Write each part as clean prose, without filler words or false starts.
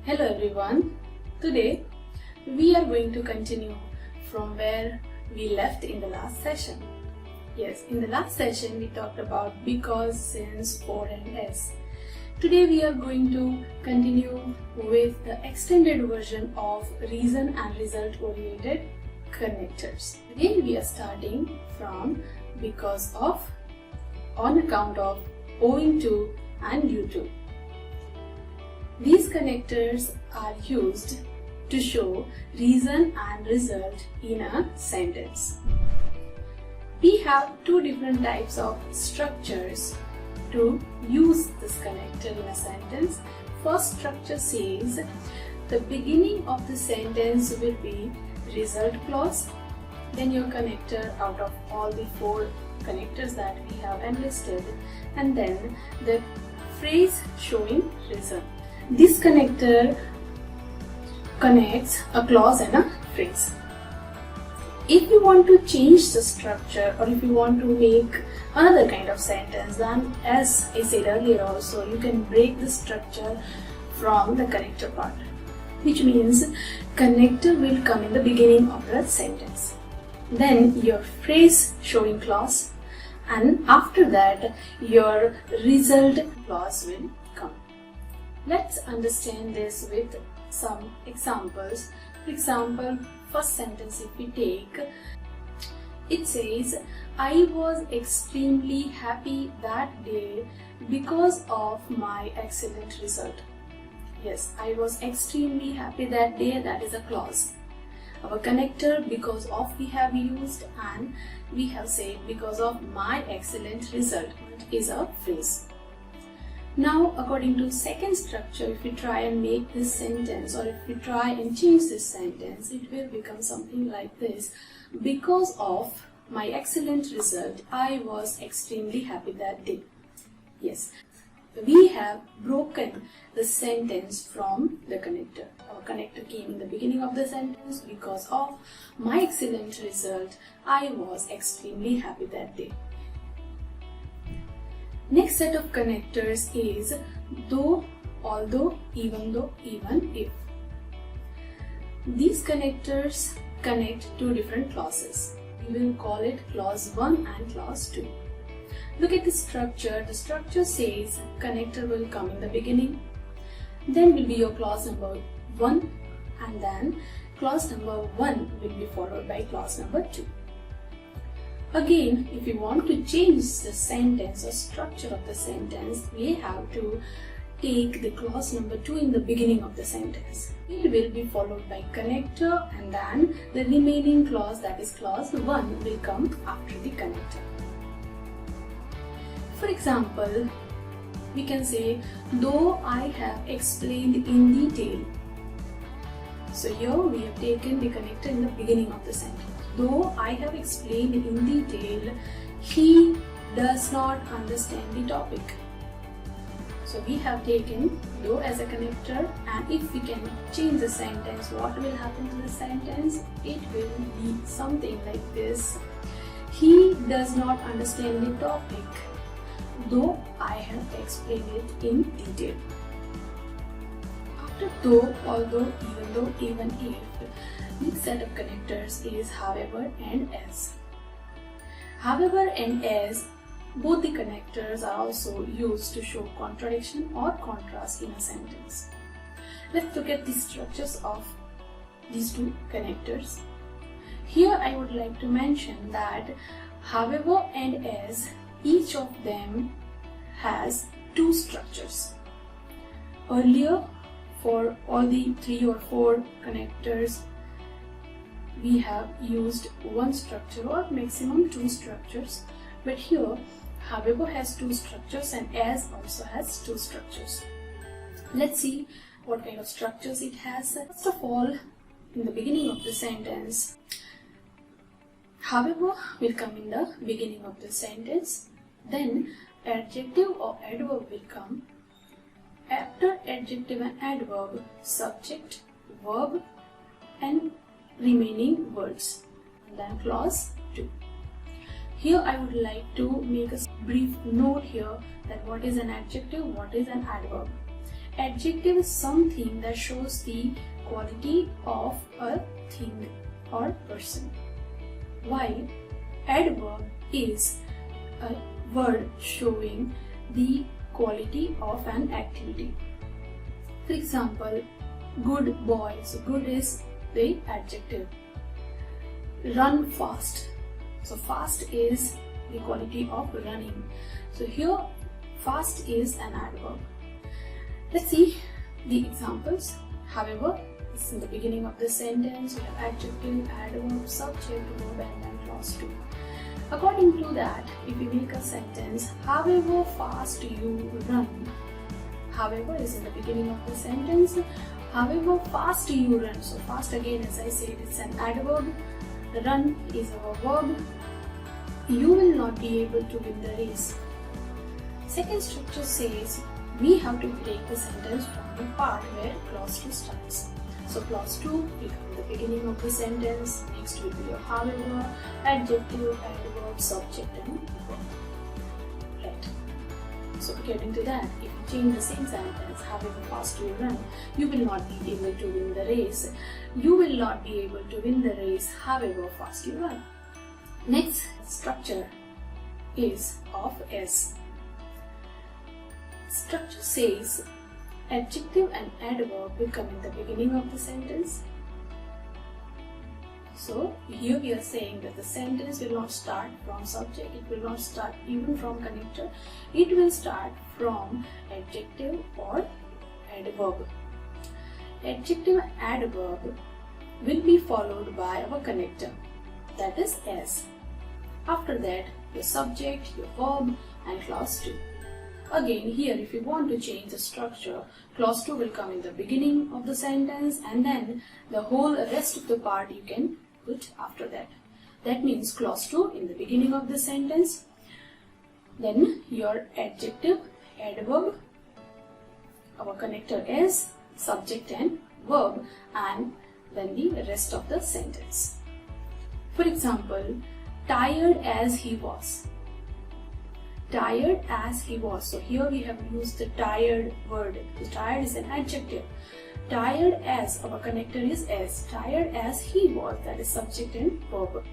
Hello everyone. Today we are going to continue from where we left in the last session. Yes, in the last session we talked about because, since, for and as. Today we are going to continue with the extended version of reason and result oriented connectors. Today we are starting from because of, on account of, owing to and due to. These connectors are used to show reason and result in a sentence. We have two different types of structures to use this connector in a sentence. First structure says the beginning of the sentence will be result clause, then your connector out of all the four connectors that we have enlisted, and then the phrase showing result. This connector connects a clause and a phrase. If you want to change the structure, or if you want to make another kind of sentence, then as I said earlier also, you can break the structure from the connector part, which means connector will come in the beginning of the sentence, then your phrase showing clause, and after that your result clause will come. Let's understand this with some examples. For example, first sentence if we take, it says, I was extremely happy that day because of my excellent result. Yes, I was extremely happy that day, that is a clause. Our connector because of we have used, and we have said because of my excellent result is a phrase. Now, according to second structure, if we try and make this sentence, or if we try and change this sentence, it will become something like this. Because of my excellent result, I was extremely happy that day. Yes, we have broken the sentence from the connector. Our connector came in the beginning of the sentence. Because of my excellent result, I was extremely happy that day. Next set of connectors is though, although, even though, even if. These connectors connect two different clauses. We will call it clause 1 and clause 2. Look at the structure. The structure says connector will come in the beginning, then will be your clause number 1, and then clause number 1 will be followed by clause number 2. Again, if you want to change the sentence or structure of the sentence, we have to take the clause number 2 in the beginning of the sentence. It will be followed by connector, and then the remaining clause, that is clause 1, will come after the connector. For example, we can say, though I have explained in detail. So here we have taken the connector in the beginning of the sentence. Though I have explained in detail, he does not understand the topic. So we have taken though as a connector, and if we can change the sentence, what will happen to the sentence? It will be something like this. He does not understand the topic, though I have explained it in detail. After though, although, even if, next set of connectors is however and as. However and as, both the connectors are also used to show contradiction or contrast in a sentence. Let's look at the structures of these two connectors. Here I would like to mention that however and as, each of them has two structures. Earlier, for all the 3 or 4 connectors, we have used one structure or maximum 2 structures, but here however has 2 structures and as also has 2 structures. Let's see what kind of structures it has. First of all, in the beginning of the sentence, however will come in the beginning of the sentence, then adjective or adverb will come. After adjective and adverb, subject, verb, and remaining words, and then clause 2. Here I would like to make a brief note here that what is an adjective, what is an adverb. adjective is something that shows the quality of a thing or person, while adverb is a word showing the quality of an activity. For example, good boy. So good is the adjective. Run fast. So fast is the quality of running. So here fast is an adverb. Let's see the examples. However, it's in the beginning of the sentence. We have adjective, adverb, subject, verb, and then clause 2. According to that, if we make a sentence, however fast you run. However is in the beginning of the sentence. However fast you run. So fast, again, as I said, it's an adverb. Run is our verb. You will not be able to win the race. Second structure says we have to take the sentence from the part where clause 2 starts. So clause 2 will come the beginning of the sentence. Next will be your however, adjective, adverb, subject, and verb. Right. So according to that, if you change the same sentence, however fast you run, you will not be able to win the race. You will not be able to win the race however fast you run. Next structure is of S. Structure says adjective and adverb will come in the beginning of the sentence. So here we are saying that the sentence will not start from subject, it will not start even from connector, it will start from adjective or adverb. Adjective and adverb will be followed by our connector, that is S. After that, your subject, your verb, and clause 2. Again, here if you want to change the structure, clause 2 will come in the beginning of the sentence, and then the whole rest of the part you can put after that. That means clause 2 in the beginning of the sentence, then your adjective, adverb, our connector S, subject and verb, and then the rest of the sentence. For example, tired as he was. Tired as he was. So here we have used the tired word. The tired is an adjective. Tired as, our connector is S. Tired as he was, that is subject and verb.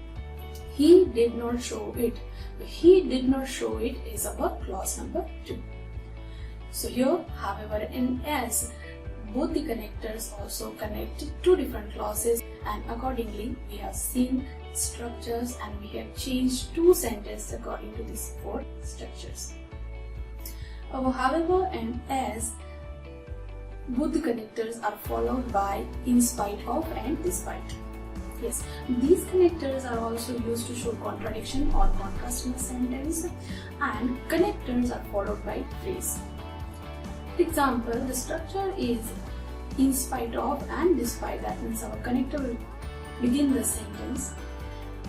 He did not show it. He did not show it is our clause number 2. So here, however, in S, both the connectors also connect two different clauses, and accordingly we have seen structures and we have changed two sentences according to these four structures. However and as, both the connectors are followed by in spite of and despite. Yes, these connectors are also used to show contradiction or contrast in a sentence, and connectors are followed by phrase. For example, the structure is in spite of and despite. That means our connector will begin the sentence.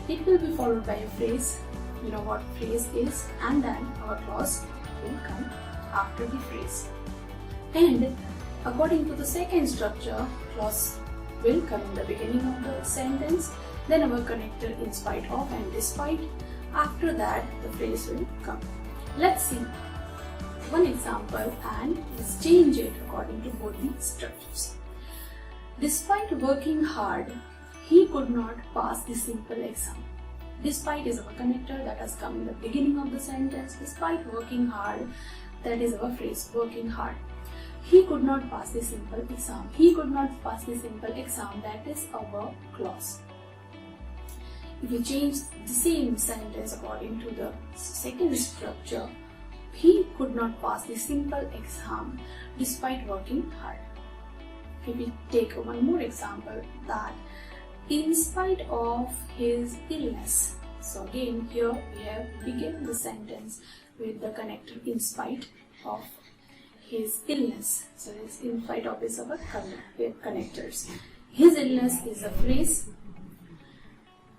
It will be followed by a phrase. You know what phrase is, and then our clause will come after the phrase. And according to the second structure, clause will come in the beginning of the sentence, then our connector in spite of and despite. After that, the phrase will come. Let's see one example and let's change it according to both the structures. Despite working hard, he could not pass the simple exam. Despite is our connector that has come in the beginning of the sentence. Despite working hard, that is our phrase, working hard. He could not pass the simple exam. He could not pass the simple exam, that is our clause. If we change the same sentence according to the second structure, he could not pass the simple exam despite working hard. If we take one more example, that in spite of his illness. So again here we have begun the sentence with the connector in spite of his illness. So this in spite of is our connectors. His illness is a phrase.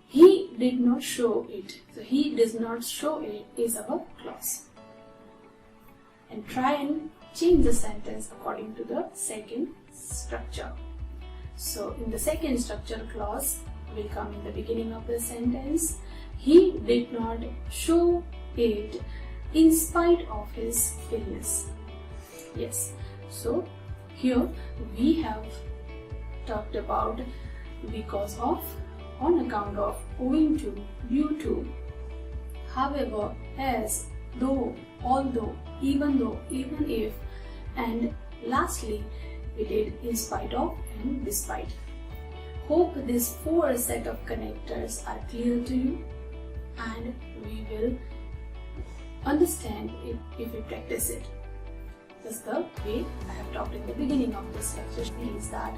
He did not show it. So he does not show it is our clause. And try and change the sentence according to the second structure. So in the second structure, clause will come in the beginning of the sentence. He did not show it in spite of his illness. Yes. So Here we have talked about because of, on account of, owing to, due to, however, as, though, although, even if, and lastly we did in spite of and despite. Hope these 4 set of connectors are clear to you, and we will understand it if we practice it. Just the way I have talked in the beginning of this lecture is that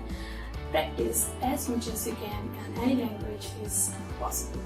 practice as much as you can, and any language is possible.